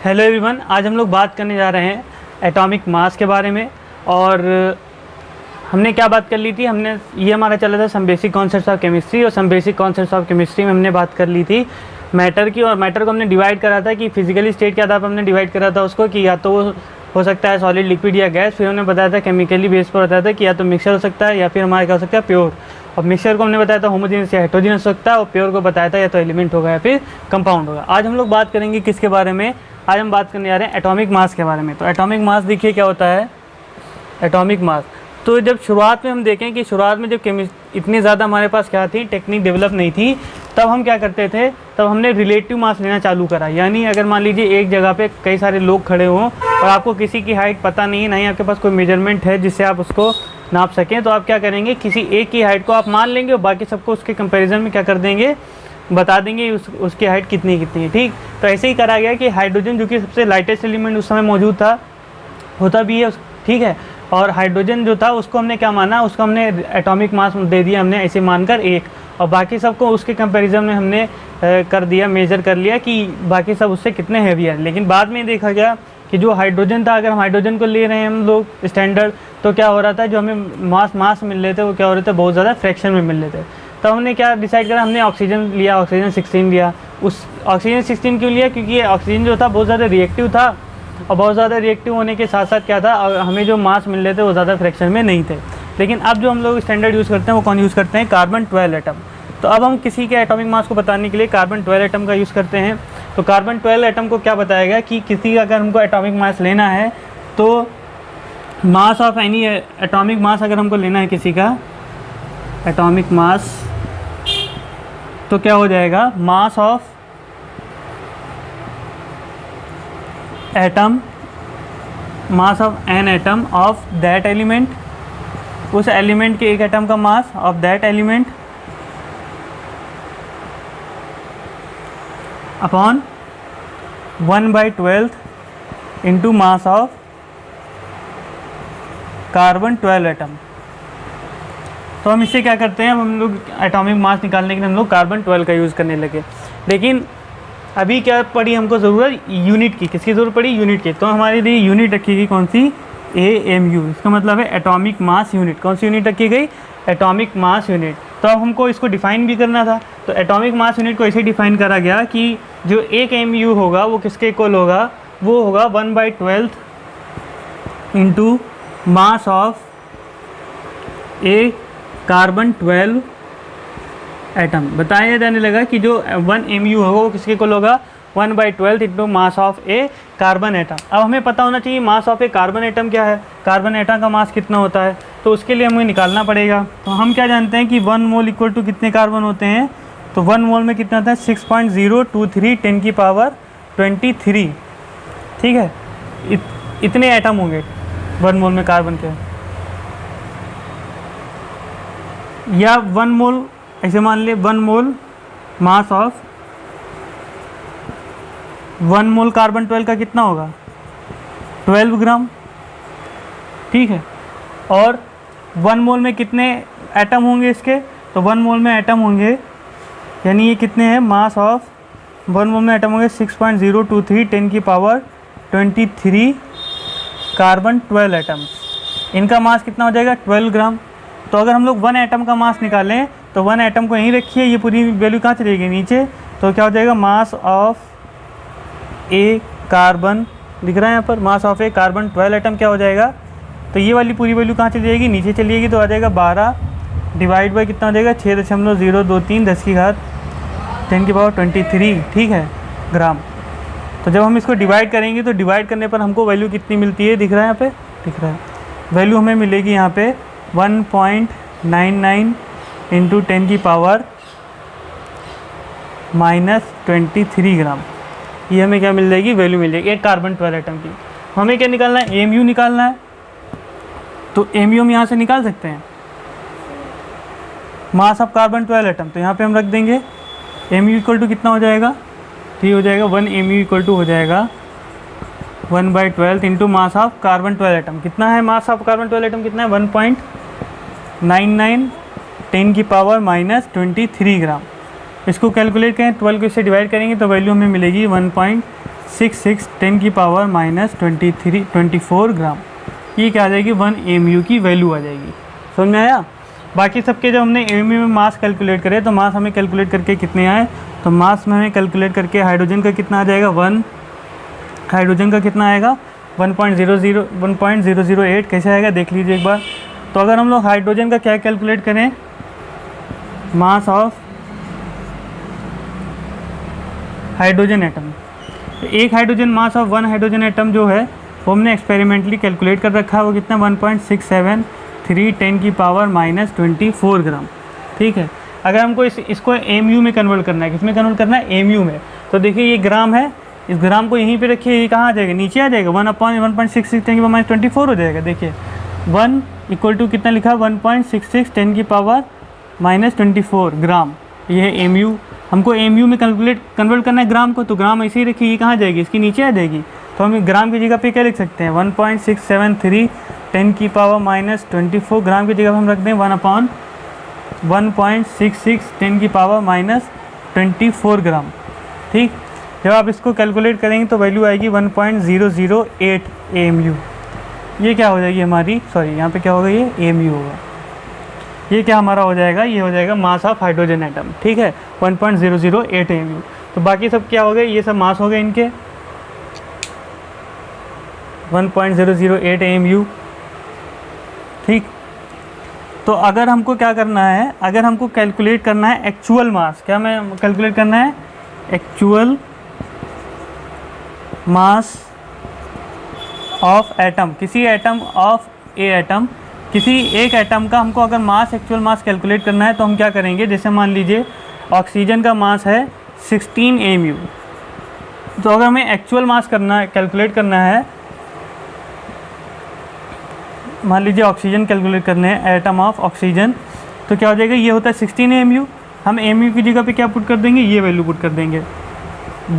Hello everyone, आज हम लोग बात करने जा रहे हैं एटॉमिक मास के बारे में। और हमने क्या बात कर ली थी, ये हमारा चला था some basic concepts of chemistry, और some basic concepts of chemistry में हमने बात कर ली थी मैटर की। और मैटर को हमने डिवाइड करा था कि फिजिकली स्टेट के आधार पर हमने डिवाइड करा था उसको कि या तो वो हो सकता है सॉलिड, लिक्विड या गैस। फिर हमने बताया था केमिकली बेस पर बताया था कि या तो मिक्सचर हो सकता है या फिर हमारा क्या हो सकता है प्योर। और मिक्सचर को हमने बताया था होमोजेनियस या हेटेरोजेनियस हो सकता है, और प्योर को बताया था या तो एलिमेंट होगा या फिर कंपाउंड होगा। आज हम लोग बात करेंगे किसके बारे में, आज हम बात करने जा रहे हैं एटॉमिक मास के बारे में। तो एटॉमिक मास देखिए क्या होता है एटॉमिक मास। तो जब शुरुआत में हम देखें कि शुरुआत में जब इतनी ज़्यादा हमारे पास क्या थी, टेक्निक डेवलप नहीं थी, तब हम क्या करते थे, तब हमने रिलेटिव मास लेना चालू करा। यानी अगर मान लीजिए एक जगह पे कई सारे लोग खड़े हों और आपको किसी की हाइट पता नहीं है, नहीं आपके पास कोई मेजरमेंट है जिससे आप उसको नाप सकें, तो आप क्या करेंगे, किसी एक की हाइट को आप मान लेंगे और बाकी सबको उसके कंपेरिजन में क्या कर देंगे, बता देंगे उसकी हाइट कितनी है। ठीक, तो ऐसे ही करा गया कि हाइड्रोजन जो कि सबसे लाइटेस्ट एलिमेंट उस समय मौजूद था, होता भी है, ठीक है। और हाइड्रोजन जो था उसको हमने क्या माना, उसको हमने एटॉमिक मास दे दिया हमने ऐसे मानकर एक, और बाकी सबको उसके कंपैरिजन में हमने कर दिया, मेजर कर लिया कि बाकी सब उससे कितने हैवी है। लेकिन बाद में देखा गया कि जो हाइड्रोजन था, अगर हम हाइड्रोजन को ले रहे हैं हम लोग स्टैंडर्ड, तो क्या हो रहा था, जो हमें मास मिल रहे थे वो क्या हो रहे थे, बहुत ज़्यादा फ्रैक्शन में मिल रहे थे। तो हमने क्या डिसाइड करा, हमने ऑक्सीजन लिया, ऑक्सीजन 16 लिया। उस ऑक्सीजन 16 क्यों लिया, क्योंकि ये ऑक्सीजन जो था बहुत ज़्यादा रिएक्टिव था, और बहुत ज़्यादा रिएक्टिव होने के साथ साथ क्या था, हमें जो मास मिल रहे थे वो ज़्यादा फ्रैक्शन में नहीं थे। लेकिन अब जो हम लोग स्टैंडर्ड यूज़ करते हैं वो कौन यूज़ करते हैं, कार्बन 12 एटम। तो अब हम किसी के एटॉमिक मास को बताने के लिए कार्बन 12 एटम का यूज़ करते हैं। तो कार्बन 12 एटम को क्या बताया गया कि किसी का अगर हमको एटॉमिक मास लेना है, तो मास ऑफ एनी एटॉमिक मास अगर हमको लेना है किसी का एटॉमिक मास, तो क्या हो जाएगा, mass of atom, mass of an atom of that element, उस एलिमेंट के एक एटम का mass of that element upon 1/12 into mass of carbon 12 atom. तो हम इससे क्या करते हैं, हम लोग एटॉमिक मास निकालने के लिए हम लोग कार्बन 12 का यूज़ करने लगे। लेकिन अभी क्या पड़ी हमको ज़रूरत, यूनिट की। किसकी ज़रूरत पड़ी, यूनिट की। तो हमारे लिए यूनिट रखी गई कौन सी, AMU। इसका मतलब है एटॉमिक मास यूनिट। कौन सी यूनिट रखी गई, एटॉमिक मास यूनिट। तो अब हमको इसको डिफ़ाइन भी करना था। तो एटॉमिक मास यूनिट को ऐसे डिफ़ाइन करा गया कि जो एक MU होगा वो किसके इक्वल होगा, वो होगा 1/12 into mass of A carbon 12 atom. बताया जाने लगा कि जो 1 MU होगा वो किसके इक्वल होगा, 1/12 into mass of A carbon atom. अब हमें पता होना चाहिए mass of A carbon atom क्या है, कार्बन एटम का मास कितना होता है, तो उसके लिए हमें निकालना पड़ेगा। तो हम क्या जानते हैं कि 1 मोल इक्वल टू कितने कार्बन होते हैं, तो 1 मोल में कितना था, 6.023 10 की पावर 23। ठीक है, इतने एटम होंगे 1 मोल में कार्बन के, या 1 मोल ऐसे मान ले, 1 मोल मास ऑफ 1 मोल कार्बन 12 का कितना होगा, 12 ग्राम। ठीक है, और 1 मोल में कितने एटम होंगे इसके, तो 1 मोल में एटम होंगे, यानी ये कितने हैं, मास ऑफ 1 मोल में एटम होंगे 6.023 10 की पावर 23 कार्बन 12 एटम। इनका मास कितना हो जाएगा, 12 ग्राम। तो अगर हम लोग 1 एटम का मास निकालें, तो 1 एटम को यहीं रखिए, ये पूरी वैल्यू कहाँ चली जाएगी, नीचे। तो क्या हो जाएगा, मास ऑफ ए कार्बन, दिख रहा है यहाँ पर, mass of A carbon 12 atom क्या हो जाएगा, तो ये वाली पूरी वैल्यू कहाँ चली जाएगी, नीचे चली जाएगी। तो आ जाएगा 12 डिवाइड बाई कितना हो जाएगा, 6.023 10 की घात 10 की पावर 23। ठीक है, ग्राम। तो जब हम इसको डिवाइड करेंगे तो डिवाइड करने पर हमको वैल्यू कितनी मिलती है, दिख रहा है यहाँ पे, दिख रहा है, वैल्यू हमें मिलेगी यहाँ पे 1.99 इंटू 10 की पावर -23 ग्राम। ये हमें क्या मिल जाएगी, वैल्यू मिल जाएगी एक कार्बन 12 एटम की। हमें क्या निकालना है, AMU निकालना है। तो AMU हम यहाँ से निकाल सकते हैं, मास ऑफ कार्बन 12 एटम। तो यहाँ पे हम रख देंगे MU इक्वल टू कितना हो जाएगा, तो ये हो जाएगा 1 MU इक्वल टू हो जाएगा 1/12 into mass of carbon 12 atom. कितना है मास ऑफ कार्बन 12 एटम, कितना है, 1.99 10 की पावर -23 ग्राम। इसको कैलकुलेट करें, 12 को इससे डिवाइड करेंगे तो वैल्यू हमें मिलेगी 66 10 की पावर -24 ग्राम। ये क्या आ जाएगी 1 AMU की वैल्यू आ जाएगी। समझ में आया? बाकी सबके जब हमने AMU में मास कैलकुलेट करे तो मास हमें कैलकुलेट करके कितने आए, तो मास में हमें कैलकुलेट करके हाइड्रोजन का कितना आ जाएगा 1, हाइड्रोजन का कितना आएगा 1.008। कैसे आएगा देख लीजिए एक बार। तो अगर हम लोग हाइड्रोजन का क्या कैलकुलेट करें, मास ऑफ हाइड्रोजन एटम, एक hydrogen mass of 1 hydrogen atom जो है वो हमने एक्सपेरिमेंटली कैलकुलेट कर रखा है, वो कितना 1.673 10 की पावर -24 ग्राम। ठीक है, अगर हमको इसको AMU में कन्वर्ट करना है, किसमें कन्वर्ट करना है AMU में, तो देखिए ये ग्राम है, इस ग्राम को यहीं पे रखिए, ये कहाँ आ जाएगा नीचे आ जाएगा 1/1.66 10 की पावर -24 हो जाएगा। देखिए 1 = कितना लिखा 1.66 10 की पावर -24 ग्राम, ये है AMU। हमको AMU में कन्वर्ट करना है ग्राम को, तो ग्राम ऐसे ही रखिए, ये कहाँ जाएगी इसकी नीचे आ जाएगी। तो हम ग्राम की जगह पे क्या लिख सकते हैं 1.673 10 की पावर -24 ग्राम की जगह हम रख दें 1/1.66 10 की पावर -24 ग्राम। ठीक, जब आप इसको कैलकुलेट करेंगे तो वैल्यू आएगी 1.008 AMU। ये क्या हो जाएगी हमारी, सॉरी यहाँ पे क्या होगा, ये AMU होगा। ये क्या हमारा हो जाएगा, ये हो जाएगा मास ऑफ हाइड्रोजन एटम। ठीक है, 1.008 AMU। तो बाकी सब क्या हो गए, ये सब मास हो गए इनके 1.008 AMU। ठीक, तो अगर हमको क्या करना है, अगर हमको कैलकुलेट करना है एक्चुअल मास, क्या मैं कैलकुलेट करना है एक्चुअल मास ऑफ एटम, किसी एटम ऑफ ए एटम, किसी एक एटम का हमको अगर मास एक्चुअल मास कैलकुलेट करना है तो हम क्या करेंगे, जैसे मान लीजिए ऑक्सीजन का मास है 16 AMU। तो अगर हमें एक्चुअल मास कैलकुलेट करना है, मान लीजिए ऑक्सीजन कैलकुलेट करने हैं, एटम ऑफ ऑक्सीजन, तो क्या हो जाएगा, ये होता है 16 AMU। हम AMU की जगह पे क्या पुट कर देंगे, ये वैल्यू पुट कर देंगे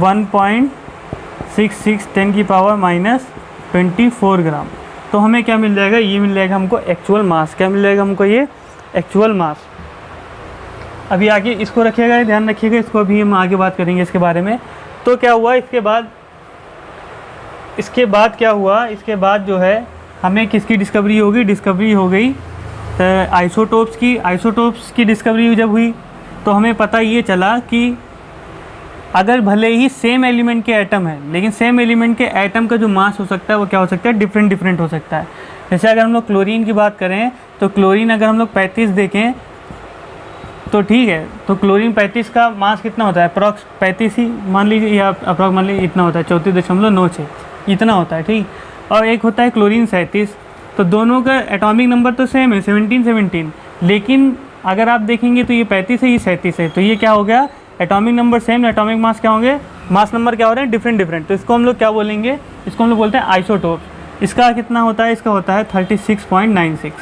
1.66 10 की पावर -24 ग्राम। तो हमें क्या मिल जाएगा, ये मिल जाएगा हमको एक्चुअल मास। क्या मिल जाएगा हमको, ये एक्चुअल मास। अभी आगे इसको रखिएगा, ध्यान रखिएगा, इसको अभी हम आगे बात करेंगे इसके बारे में। तो क्या हुआ इसके बाद क्या हुआ, इसके बाद जो है हमें किसकी डिस्कवरी होगी, डिस्कवरी हो गई आइसोटोप्स की। आइसोटोप्स की डिस्कवरी जब हुई तो हमें पता ये चला कि अगर भले ही सेम एलिमेंट के एटम है, लेकिन सेम एलिमेंट के एटम का जो मास हो सकता है वो क्या हो सकता है, डिफरेंट हो सकता है। जैसे अगर हम लोग क्लोरीन की बात करें तो क्लोरीन अगर हम लोग 35 देखें तो ठीक है, तो क्लोरीन 35 का मास कितना होता है, अप्रॉक्स 35 ही मान लीजिए, या अप्रॉक्स मान लीजिए इतना होता है 34.96 इतना होता है। ठीक, और एक होता है क्लोरीन 37, तो दोनों का एटॉमिक नंबर तो सेम है 17, लेकिन अगर आप देखेंगे तो ये 35 है, ये 37 है, तो ये क्या हो गया, atomic number same, atomic mass क्या होंगे, मास नंबर क्या हो रहे हैं, डिफरेंट। तो इसको हम लोग क्या बोलेंगे, इसको हम लोग बोलते हैं आइसोटोप। इसका कितना होता है, इसका होता है 36.96।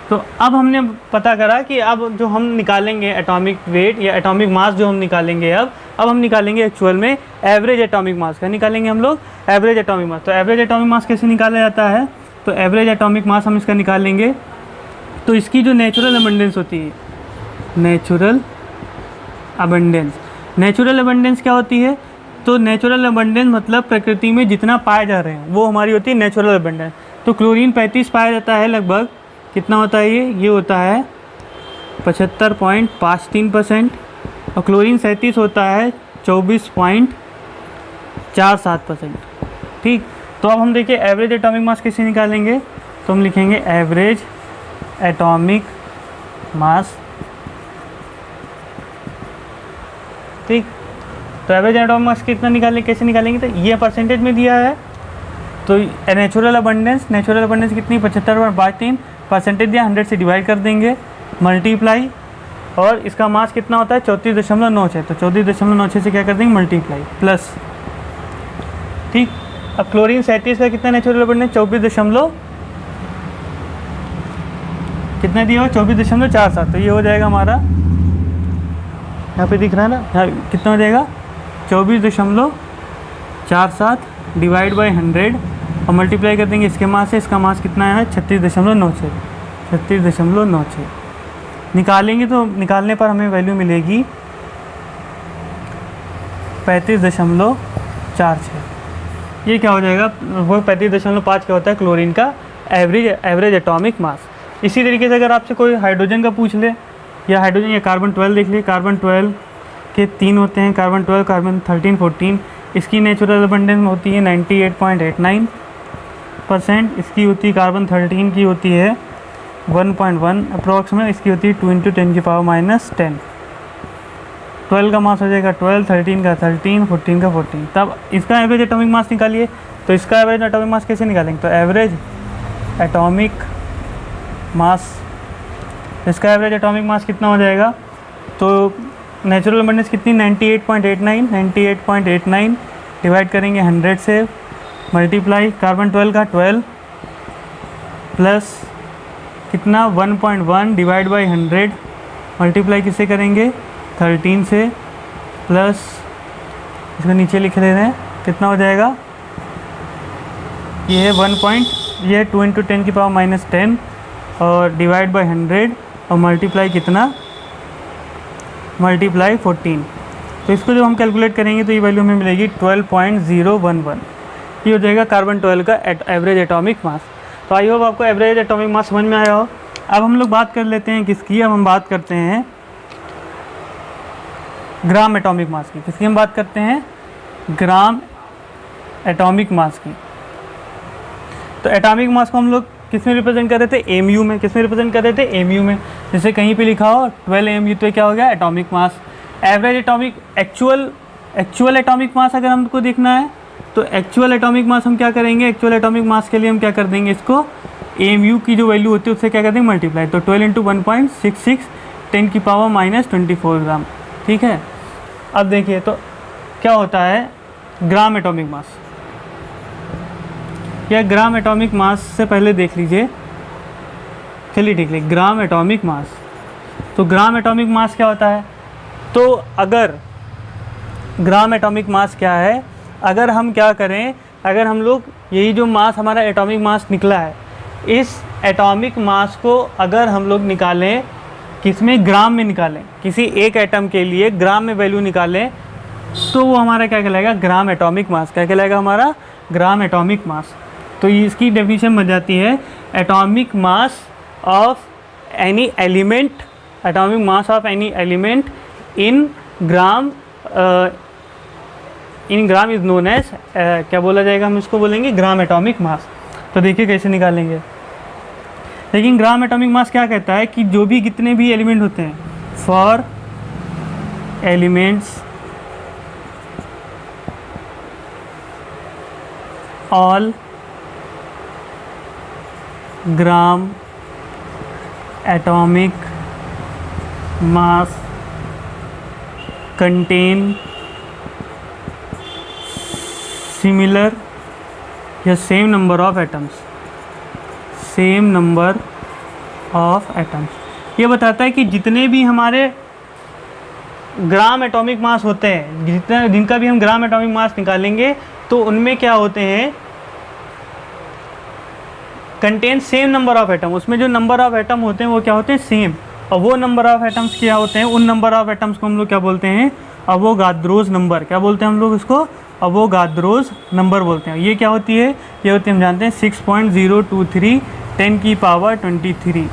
तो अब हमने पता करा कि अब जो हम निकालेंगे एटॉमिक वेट या एटॉमिक मास जो हम निकालेंगे, अब हम निकालेंगे एक्चुअल में एवरेज एटॉमिक मास। क्या निकालेंगे हम लोग, एवरेज एटॉमिक मास। तो एवरेज एटॉमिक मास कैसे निकाला जाता है, तो एवरेज एटॉमिक मास हम इसका निकालेंगे तो इसकी जो नेचुरल अबंडेंस होती है, नेचुरल अबंडेंस क्या होती है, तो नेचुरल अबंडेंस मतलब प्रकृति में जितना पाए जा रहे हैं वो हमारी होती है नेचुरल अबंडेंस। तो क्लोरीन 35 पाया जाता है, लगभग कितना होता है ये होता है 75.53%, और क्लोरीन 37 होता है 24.47%। ठीक, तो अब हम देखिए एवरेज एटॉमिक मास कैसे निकालेंगे, तो हम लिखेंगे एवरेज एटॉमिक मास। ठीक, तो एवरेज एटॉमिक मास कितना निकालेंगे, कैसे निकालेंगे, तो ये परसेंटेज में दिया है। तो नेचुरल अबंडेंस कितनी 75.53 परसेंटेज दिया, 100 से डिवाइड कर देंगे, मल्टीप्लाई, और इसका मास कितना होता है 34.96, तो 34.96 से क्या कर देंगे मल्टीप्लाई प्लस। ठीक, अब क्लोरीन 37 का कितना नेचुरल अबंडेंस 24 कितना दिया हुआ 24.47, तो ये हो जाएगा हमारा, यहाँ पे दिख रहा है ना, यहाँ कितना हो जाएगा 24.47 डिवाइड बाई 100 और मल्टीप्लाई कर देंगे इसके मास से। इसका मास कितना है 36.96 निकालेंगे, तो निकालने पर हमें वैल्यू मिलेगी 35.46। ये क्या हो जाएगा, वो 35.5 क्या होता है क्लोरीन का एवरेज एटॉमिक मास। इसी तरीके से अगर आपसे कोई हाइड्रोजन का पूछ ले, या हाइड्रोजन या कार्बन 12 देख ले, कार्बन 12 के 3 होते हैं, कार्बन 12, कार्बन 13, 14, इसकी नेचुरल अबंडेंस होती है 98.89%, इसकी होती है कार्बन 13 की होती है 1.1 अप्रॉक्स में, इसकी होती है 2 × 10⁻⁻10। 12 का मास हो जाएगा 12, 13 का 13, 14 का 14। तब इसका एवरेज एटॉमिक मास निकालिए, तो इसका एवरेज एटॉमिक मास कैसे निकालेंगे, तो एवरेज एटॉमिक मास, इसका एवरेज एटॉमिक मास कितना हो जाएगा, तो नेचुरल अबंडेंस कितनी 98.89 डिवाइड करेंगे 100 से, मल्टीप्लाई कार्बन 12 का 12 प्लस कितना 1.1 डिवाइड बाई 100, मल्टीप्लाई किससे करेंगे 13 से, प्लस इसको नीचे लिख ले रहे हैं कितना हो जाएगा, ये है 2 × 10⁻⁻10 और डिवाइड बाई 100 और मल्टीप्लाई कितना, मल्टीप्लाई 14। तो इसको जब हम कैलकुलेट करेंगे तो ये वैल्यू हमें मिलेगी 12.011। ये हो जाएगा कार्बन 12 का एवरेज एटॉमिक मास। तो आई होप आपको एवरेज एटॉमिक मास समझ में आया हो। अब हम लोग बात कर लेते हैं किसकी, अब हम बात करते हैं ग्राम एटॉमिक मास की। किसकी हम बात करते हैं, ग्राम एटॉमिक मास की। तो एटॉमिक मास को हम लोग किस में रिप्रेजेंट कर रहे थे, एमयू में। किस में रिप्रेजेंट कर रहे थे, एमयू में। जैसे कहीं पे लिखा हो 12 एमयू तो क्या हो गया atomic mass. Average atomic actual atomic mass अगर हमको देखना है तो एक्चुअल एटॉमिक मास हम क्या करेंगे, एक्चुअल एटॉमिक मास के लिए हम क्या कर देंगे, इसको एमयू की जो वैल्यू होती है उससे क्या कर देंगे मल्टीप्लाई। तो 12 × 1.66 10⁻⁻24 ग्राम। ठीक है, अब देखिए तो क्या होता है ग्राम एटॉमिक मास। या ग्राम एटॉमिक मास से पहले देख लीजिए, चलिए ठीक है, ग्राम एटॉमिक मास। तो ग्राम एटॉमिक मास क्या होता है, तो अगर ग्राम एटॉमिक मास क्या है, अगर हम क्या करें, अगर हम लोग यही जो मास हमारा एटॉमिक मास निकला है, इस एटॉमिक मास को अगर हम लोग निकालें किसमें, ग्राम में निकालें, किसी एक एटम के लिए ग्राम में वैल्यू निकालें, तो वो हमारा क्या कहलाएगा, ग्राम एटॉमिक मास। क्या कहलाएगा हमारा, ग्राम एटॉमिक मास। तो इसकी डेफिनेशन बन जाती है atomic mass of any element, atomic mass of any element in gram is known as, क्या बोला जाएगा, हम इसको बोलेंगे ग्राम एटॉमिक मास। तो देखिए कैसे निकालेंगे। लेकिन ग्राम एटॉमिक मास क्या कहता है कि जो भी कितने भी एलिमेंट होते हैं, for elements all gram atomic mass contain similar या same number of atoms, same number of atoms. ये बताता है कि जितने भी हमारे ग्राम एटॉमिक मास होते हैं, जिनका भी हम ग्राम एटॉमिक मास निकालेंगे तो उनमें क्या होते हैं, contain same number of atom. उसमें जो नंबर ऑफ एटम होते हैं वो क्या होते हैं, सेम। और वो नंबर ऑफ एटम्स क्या होते हैं, उन नंबर ऑफ एटम्स को हम लोग क्या बोलते हैं, अवोगाद्रोस नंबर। क्या बोलते हैं हम लोग इसको, अवोगाद्रोस नंबर बोलते हैं। ये क्या होती है, ये होती है हम जानते हैं 6.023 10⁻23।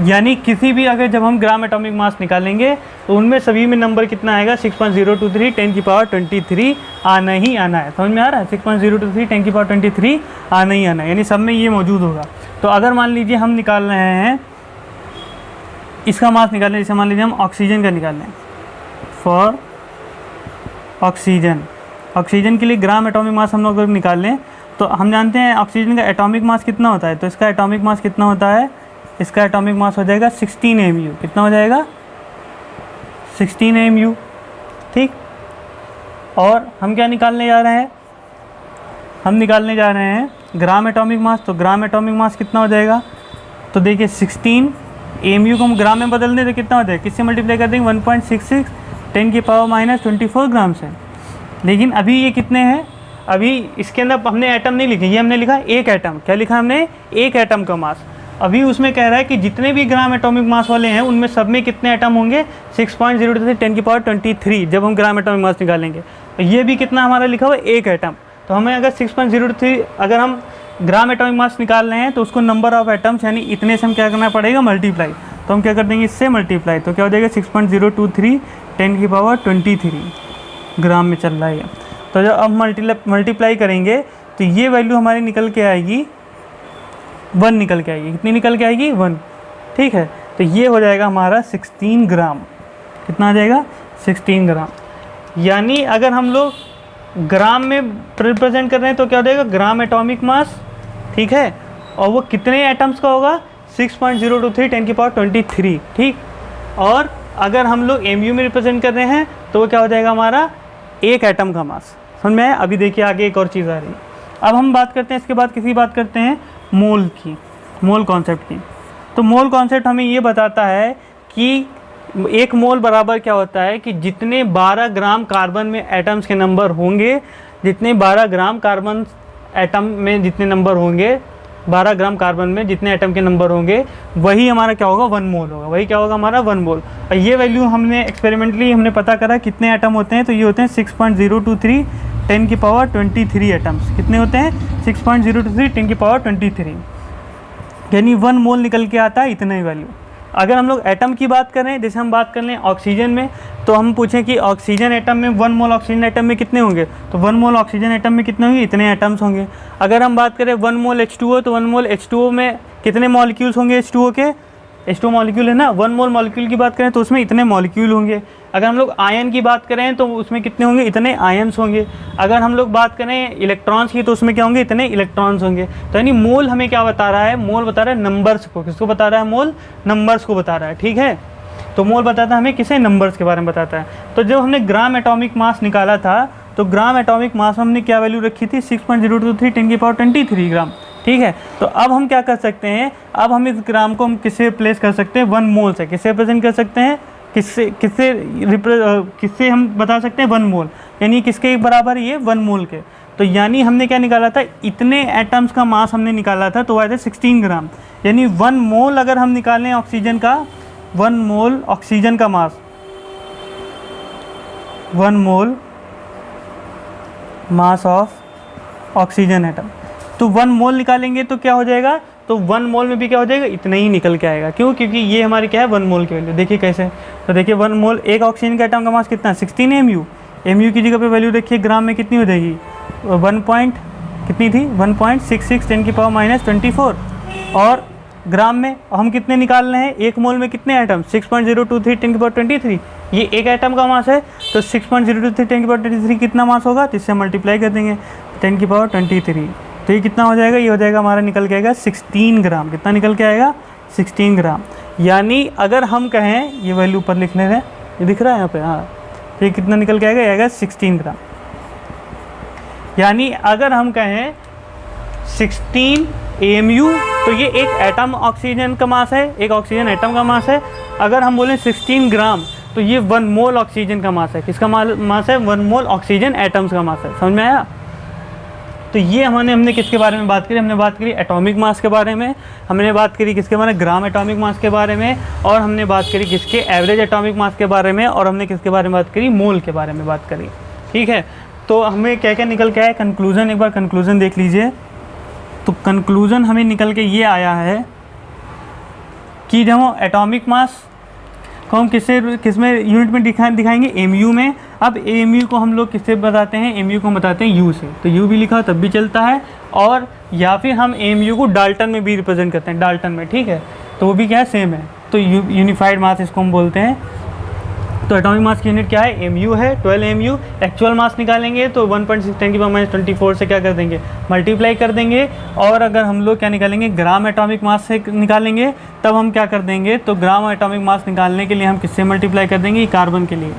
यानी किसी भी अगर जब हम ग्राम एटॉमिक मास निकालेंगे तो उनमें सभी में नंबर कितना आएगा, 6.023 10⁻23 आना ही आना है। समझ में आ रहा है, 6.023 10⁻23 आना ही आना है, यानी सब में ये मौजूद होगा। तो अगर मान लीजिए हम निकाल रहे हैं इसका मास निकाल रहे हैं, जैसे मान लीजिए हम ऑक्सीजन का निकाल रहे हैं, फॉर ऑक्सीजन, ऑक्सीजन के लिए ग्राम एटॉमिक मास हम लोग अगर निकाल लें तो हम जानते हैं ऑक्सीजन का एटॉमिक मास कितना होता है। तो इसका एटॉमिक मास कितना होता है, इसका एटॉमिक मास हो जाएगा 16 mu। कितना हो जाएगा, 16 mu। ठीक, और हम क्या निकालने जा रहे हैं, हम निकालने जा रहे हैं ग्राम एटॉमिक मास। तो ग्राम एटॉमिक मास कितना हो जाएगा, तो देखिए 16 mu को हम ग्राम में बदल दें तो कितना हो जाएगा, किससे मल्टीप्लाई कर देंगे, 1.66 10⁻⁻24 ग्राम से। लेकिन अभी ये कितने हैं, अभी इसके अंदर हमने एटम नहीं लिखे, ये हमने लिखा एक एटम। क्या लिखा हमने, एक एटम का मास। अभी उसमें कह रहा है कि जितने भी ग्राम एटॉमिक मास वाले हैं उनमें सब में कितने एटम होंगे, 6.023 10⁻23 जब हम ग्राम एटॉमिक मास निकालेंगे। तो ये भी कितना हमारा लिखा हुआ है, एक एटम। तो हमें अगर 6.03 अगर हम ग्राम एटॉमिक मास निकाल रहे हैं तो उसको नंबर ऑफ एटम्स यानी इतने से हम क्या करना पड़ेगा, मल्टीप्लाई। तो हम क्या कर देंगे, इससे मल्टीप्लाई, तो क्या हो जाएगा 6.023 10⁻23 ग्राम में चल रहा है। तो जब अब मल्टीप्लाई करेंगे तो ये वैल्यू हमारी निकल के आएगी 1 निकल के आएगी। कितनी निकल के आएगी, 1। ठीक है, तो ये हो जाएगा हमारा 16 ग्राम। कितना आ जाएगा, 16 ग्राम। यानी अगर हम लोग ग्राम में रिप्रेजेंट कर रहे हैं तो क्या हो जाएगा, ग्राम एटॉमिक मास। ठीक है, और वो कितने एटम्स का होगा, 6.023 10⁻23। ठीक, और अगर हम लोग एमयू में रिप्रेजेंट कर रहे हैं तो वो क्या हो जाएगा, हमारा एक एटम का मास। समझ में आया। अभी देखिए आगे एक और चीज़ आ रही है। अब हम बात करते हैं, इसके बाद किसी बात करते हैं मोल की, मोल कॉन्सेप्ट की। तो मोल कॉन्सेप्ट हमें ये बताता है कि एक मोल बराबर क्या होता है कि जितने 12 ग्राम कार्बन में एटम्स के नंबर होंगे, जितने 12 ग्राम कार्बन एटम में जितने नंबर होंगे, 12 ग्राम कार्बन में जितने एटम के नंबर होंगे, वही हमारा क्या होगा, 1 मोल होगा। वही क्या होगा, हमारा 1 मोल। और ये वैल्यू हमने एक्सपेरिमेंटली हमने पता करा कितने एटम होते हैं, तो ये होते हैं 6.023 10⁻23 एटम्स। कितने होते हैं, 6.023 10⁻23, यानी 1 मोल निकल के आता है इतना ही वैल्यू। अगर हम लोग एटम की बात करें, जैसे हम बात कर लें ऑक्सीजन में, तो हम पूछें कि ऑक्सीजन एटम में 1 मोल ऑक्सीजन एटम में कितने होंगे, तो 1 मोल ऑक्सीजन एटम में कितने होंगे, इतने एटम्स होंगे। अगर हम बात करें 1 मोल H2O, तो 1 मोल H2O में कितने मॉलिक्यूल्स होंगे, H2O के, H2O मॉलिक्यूल है ना, 1 मोल मॉलिक्यूल की बात करें तो उसमें इतने मॉलिक्यूल होंगे। अगर हम लोग आयन की बात करें तो उसमें कितने होंगे, इतने आयन्स होंगे। अगर हम लोग बात करें इलेक्ट्रॉन्स की तो उसमें क्या होंगे, इतने इलेक्ट्रॉन्स होंगे। तो यानी मोल हमें क्या बता रहा है, मोल बता रहा है नंबर्स को। किसको बता रहा है, मोल नंबर्स को बता रहा है। ठीक है, तो मोल बताता है हमें किसे, नंबर्स के बारे में बताता है। तो जब हमने ग्राम एटॉमिक मास निकाला था तो ग्राम एटॉमिक मास में हमने क्या वैल्यू रखी थी, 6.023 10⁻23 ग्राम। ठीक है, तो अब हम क्या कर सकते हैं, अब हम इस ग्राम को हम किससे रिप्लेस कर सकते हैं, 1 मोल से। किससे रिप्रेजेंट कर सकते हैं, किससे हम बता सकते हैं, 1 मोल, यानी किसके बराबर ये 1 मोल के। तो यानी हमने क्या निकाला था, इतने एटम्स का मास हमने निकाला था, तो आया था 16 ग्राम। यानी 1 मोल अगर हम निकालें ऑक्सीजन का, 1 मोल ऑक्सीजन का मास, 1 मोल मास ऑफ ऑक्सीजन एटम, तो 1 मोल निकालेंगे तो क्या हो जाएगा, तो 1 मोल में भी क्या हो जाएगा, इतना ही निकल के आएगा। क्यों, क्योंकि ये हमारी क्या है, 1 मोल की वैल्यू। देखिए कैसे, तो देखिए 1 मोल, एक ऑक्सीजन के एटम का मास कितना है, 16 mu। mu की जगह पे वैल्यू देखिए ग्राम में कितनी हो जाएगी, 1 पॉइंट कितनी थी, 1.66 10⁻24। और ग्राम में हम कितने निकाल रहे हैं, 1 मोल में कितने एटम, 6.023 10⁻23। ये एक एटम का मास है, तो 6.023 10⁻23 कितना मास होगा, तो इससे मल्टीप्लाई कर देंगे 10⁻23। तो ये कितना हो जाएगा, ये हो जाएगा हमारा निकल के आएगा 16 ग्राम। कितना निकल के आएगा, 16 ग्राम। यानी अगर हम कहें, ये वैल्यू ऊपर लिख ले रहे हैं, ये दिख रहा है यहाँ पे, हाँ, तो ये कितना निकल के आएगा 16 ग्राम। यानी अगर हम कहें 16 AMU, तो ये एक एटम ऑक्सीजन का मास है, एक ऑक्सीजन एटम का मास है। अगर हम बोलें 16 ग्राम, तो ये 1 मोल ऑक्सीजन का मास है। किसका मास है, 1 मोल ऑक्सीजन एटम्स का मास है। समझ में आया। तो ये हमने किसके बारे में बात करी, हमने बात करी एटॉमिक मास के बारे में, हमने बात करी किसके बारे में, ग्राम एटॉमिक मास के बारे में, और हमने बात करी किसके, एवरेज एटॉमिक मास के बारे में, और हमने किसके बारे में बात करी, मोल के बारे में बात करी। ठीक है, तो हमें क्या क्या निकल के आया, कंक्लूजन, एक बार कंक्लूजन देख लीजिए। तो कंक्लूजन हमें निकल के ये आया है कि जब हम एटॉमिक मास को हम किसमें यूनिट में दिखाएंगे, AMU में। अब AMU को हम लोग किससे बताते हैं, AMU को हम बताते हैं U से। तो U भी लिखा हो तब भी चलता है, और या फिर हम AMU को डाल्टन में भी रिप्रेजेंट करते हैं, डाल्टन में। ठीक है, तो वो भी क्या है, सेम है। तो यूनिफाइड मास इसको हम बोलते हैं। तो एटॉमिक मास की यूनिट क्या है, AMU है, 12 AMU। एक्चुअल मास निकालेंगे तो 1.6 10⁻24 से क्या कर देंगे, मल्टीप्लाई कर देंगे। और अगर हम लोग क्या निकालेंगे, ग्राम एटॉमिक मास से निकालेंगे, तब हम क्या कर देंगे, तो ग्राम एटॉमिक मास निकालने के लिए हम किससे मल्टीप्लाई कर देंगे, कार्बन के लिए।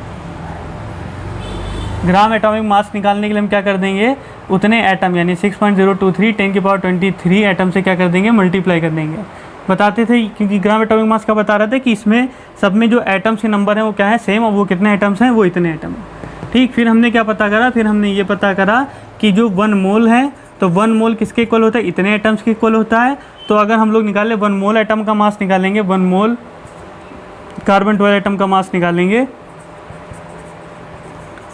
ग्राम एटॉमिक मास निकालने के लिए हम क्या कर देंगे, उतने एटम यानी 6.023 10⁻23 एटम से क्या कर देंगे, मल्टीप्लाई कर देंगे। बताते थे, क्योंकि ग्राम एटॉमिक मास का बता रहे थे कि इसमें सब में जो एटम्स के नंबर हैं वो क्या है, सेम, और वो कितने एटम्स हैं, वो इतने एटम हैं। ठीक, फिर हमने क्या पता करा, फिर हमने ये पता करा कि जो 1 मोल है, तो 1 मोल किसके इक्वल होता है, इतने एटम्स के इक्वल होता है। तो अगर हम लोग निकालें 1 मोल एटम का मास निकालेंगे, 1 मोल कार्बन 12 एटम का मास निकालेंगे,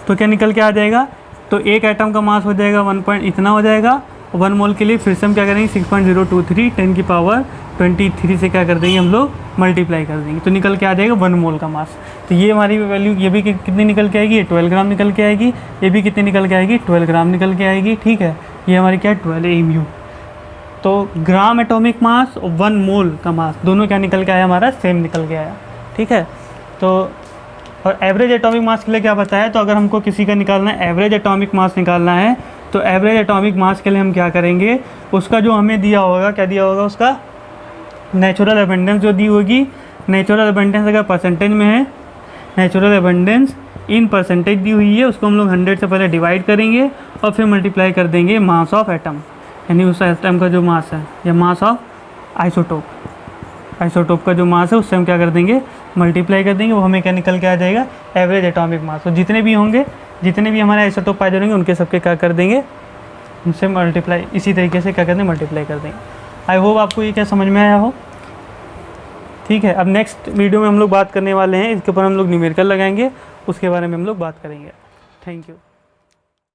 तो क्या निकल के आ जाएगा, तो एक एटम का मास हो जाएगा 1 पॉइंट इतना हो जाएगा। 1 मोल के लिए फिर से हम क्या करेंगे 6.023 10 की पावर 23 से क्या कर देंगे हम लोग मल्टीप्लाई कर देंगे, तो निकल के आ जाएगा 1 मोल का मास। तो ये हमारी वैल्यू, ये भी कितनी निकल के आएगी, 12 ग्राम निकल के आएगी, ये भी कितनी निकल के आएगी 12 ग्राम निकल के आएगी। ठीक है, ये हमारी क्या है 12 AMU। तो ग्राम एटॉमिक मास और 1 मोल का मास दोनों क्या निकल के आया, हमारा सेम निकल के आया। ठीक है, तो और एवरेज एटॉमिक मास के लिए क्या बताया, तो अगर हमको किसी का निकालना है एवरेज एटॉमिक मास निकालना है, तो एवरेज एटॉमिक मास के लिए हम क्या करेंगे, उसका जो हमें दिया होगा, क्या दिया होगा, उसका नेचुरल एबंडेंस जो दी होगी। नेचुरल एबंडेंस अगर परसेंटेज में है, नेचुरल एबंडेंस इन परसेंटेज दी हुई है, उसको हम लोग 100 से पहले डिवाइड करेंगे और फिर मल्टीप्लाई कर देंगे मास ऑफ एटम, यानी उस एटम का जो मास है, या मास ऑफ आइसोटोप, आइसोटोप का जो मास है उससे हम क्या कर देंगे मल्टीप्लाई कर देंगे, वो हमें क्या निकल के आ जाएगा एवरेज एटॉमिक मास। तो जितने भी होंगे, जितने भी हमारे आइसोटोप पाए जाएंगे उनके सबके क्या कर देंगे, उनसे मल्टीप्लाई, इसी तरीके से क्या कर देंगे मल्टीप्लाई कर देंगे। आई होप आपको ये क्या समझ में आया हो। ठीक है, अब नेक्स्ट वीडियो में हम लोग बात करने वाले हैं, इसके ऊपर हम लोग न्यूमेरिकल लगाएंगे, उसके बारे में हम लोग बात करेंगे। Thank you.